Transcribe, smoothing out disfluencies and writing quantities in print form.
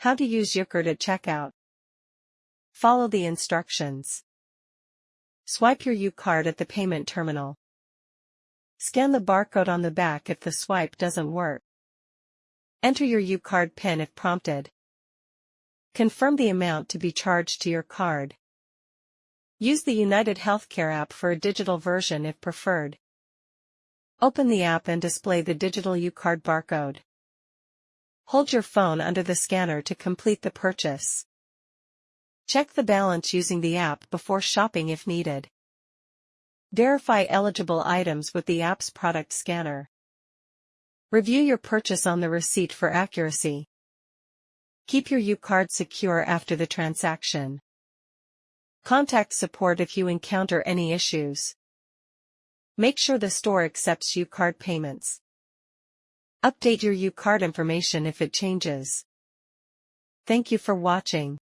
How to use Ucard at checkout. Follow the instructions. Swipe your Ucard at the payment terminal. Scan the barcode on the back if the swipe doesn't work. Enter your Ucard PIN if prompted. Confirm the amount to be charged to your card. Use the United Healthcare app for a digital version if preferred. Open the app and display the digital Ucard barcode. Hold your phone under the scanner to complete the purchase. Check the balance using the app before shopping if needed. Verify eligible items with the app's product scanner. Review your purchase on the receipt for accuracy. Keep your Ucard secure after the transaction. Contact support if you encounter any issues. Make sure the store accepts Ucard payments. Update your Ucard information if it changes. Thank you for watching.